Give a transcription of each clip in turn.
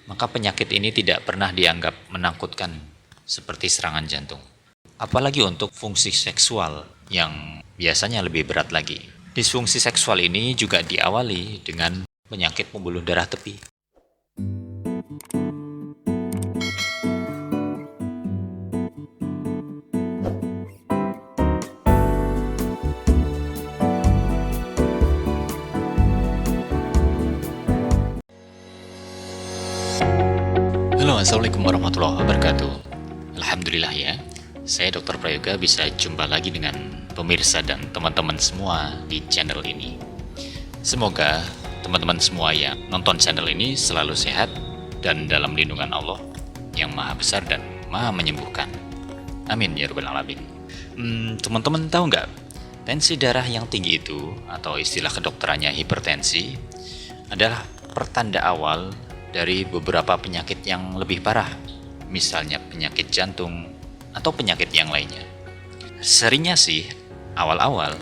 maka penyakit ini tidak pernah dianggap menakutkan seperti serangan jantung. Apalagi untuk fungsi seksual yang biasanya lebih berat lagi. Disfungsi seksual ini juga diawali dengan penyakit pembuluh darah tepi. Halo, assalamualaikum warahmatullahi wabarakatuh. Alhamdulillah ya, saya Dr. Prayoga bisa jumpa lagi dengan pemirsa dan teman-teman semua di channel ini. Semoga teman-teman semua yang nonton channel ini selalu sehat dan dalam lindungan Allah yang maha besar dan maha menyembuhkan. Amin ya rabbal alamin. Teman-teman tahu nggak, tensi darah yang tinggi itu, atau istilah kedokterannya hipertensi, adalah pertanda awal dari beberapa penyakit yang lebih parah, misalnya penyakit jantung atau penyakit yang lainnya. Seringnya sih, awal-awal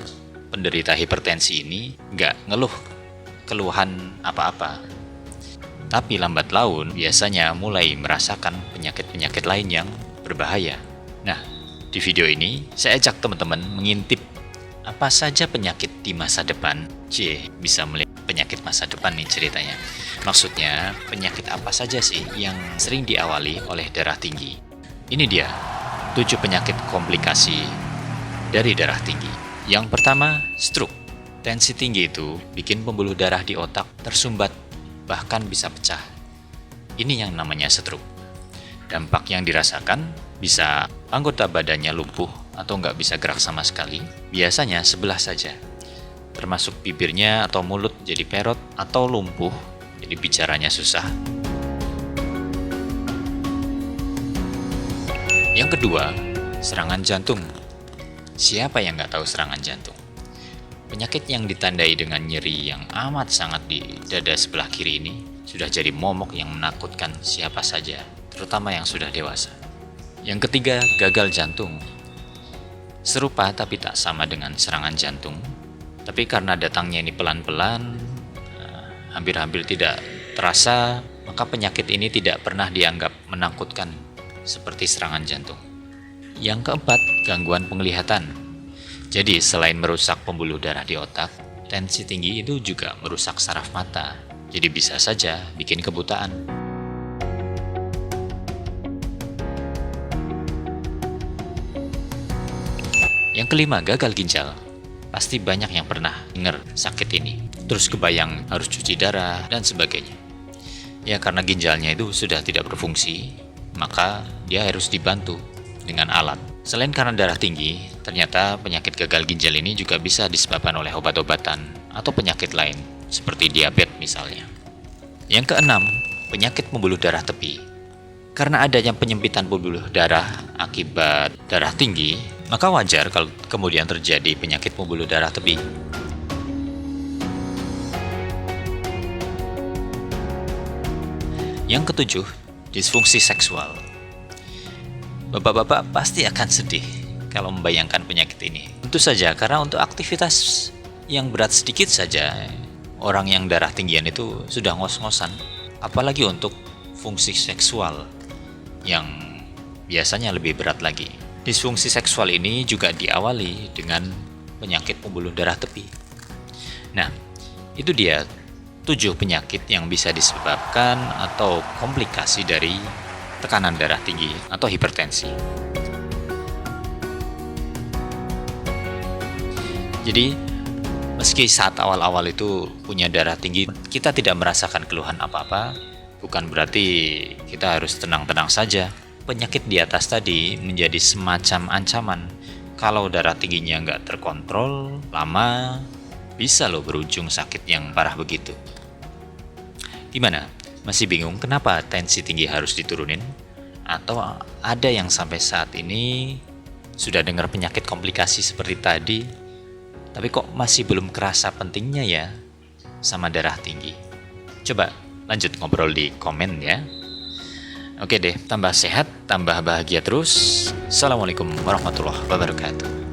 penderita hipertensi ini nggak ngeluh keluhan apa-apa. Tapi lambat laun biasanya mulai merasakan penyakit-penyakit lain yang berbahaya. Nah, di video ini saya ajak teman-teman mengintip apa saja penyakit di masa depan. Bisa melihat penyakit masa depan nih ceritanya. Maksudnya, penyakit apa saja sih yang sering diawali oleh darah tinggi? Ini dia, 7 penyakit komplikasi dari darah tinggi. Yang pertama, stroke. Tensi tinggi itu bikin pembuluh darah di otak tersumbat, bahkan bisa pecah. Ini yang namanya stroke. Dampak yang dirasakan bisa anggota badannya lumpuh atau nggak bisa gerak sama sekali, biasanya sebelah saja. Termasuk bibirnya atau mulut jadi perot atau lumpuh, jadi bicaranya susah. Yang kedua, serangan jantung. Siapa yang nggak tahu serangan jantung? Penyakit yang ditandai dengan nyeri yang amat sangat di dada sebelah kiri ini sudah jadi momok yang menakutkan siapa saja, terutama yang sudah dewasa. Yang ketiga, gagal jantung. Serupa tapi tak sama dengan serangan jantung. Tapi karena datangnya ini pelan-pelan, hampir-hampir tidak terasa, maka penyakit ini tidak pernah dianggap menakutkan seperti serangan jantung. Yang keempat, gangguan penglihatan. Jadi selain merusak pembuluh darah di otak, tensi tinggi itu juga merusak saraf mata. Jadi bisa saja bikin kebutaan. Yang kelima, gagal ginjal. Pasti banyak yang pernah dengar sakit ini. Terus kebayang harus cuci darah dan sebagainya. Ya karena ginjalnya itu sudah tidak berfungsi, maka dia harus dibantu dengan alat. Selain karena darah tinggi, ternyata penyakit gagal ginjal ini juga bisa disebabkan oleh obat-obatan atau penyakit lain, seperti diabetes misalnya. Yang keenam, penyakit pembuluh darah tepi. Karena adanya penyempitan pembuluh darah akibat darah tinggi, maka wajar kalau kemudian terjadi penyakit pembuluh darah tepi. Yang ketujuh, disfungsi seksual. Bapak-bapak pasti akan sedih kalau membayangkan penyakit ini. Tentu saja karena untuk aktivitas yang berat sedikit saja, orang yang darah tinggian itu sudah ngos-ngosan. Apalagi untuk fungsi seksual yang biasanya lebih berat lagi. Disfungsi seksual ini juga diawali dengan penyakit pembuluh darah tepi. Nah, itu dia 7 penyakit yang bisa disebabkan atau komplikasi dari tekanan darah tinggi atau hipertensi. Jadi, meski saat awal-awal itu punya darah tinggi, kita tidak merasakan keluhan apa-apa, bukan berarti kita harus tenang-tenang saja. Penyakit di atas tadi menjadi semacam ancaman. Kalau darah tingginya nggak terkontrol, lama bisa loh berujung sakit yang parah begitu. Gimana? Masih bingung kenapa tensi tinggi harus diturunin? Atau ada yang sampai saat ini sudah dengar penyakit komplikasi seperti tadi, tapi kok masih belum kerasa pentingnya ya sama darah tinggi? Coba lanjut ngobrol di komen ya. Oke deh, tambah sehat, tambah bahagia terus. Assalamualaikum warahmatullahi wabarakatuh.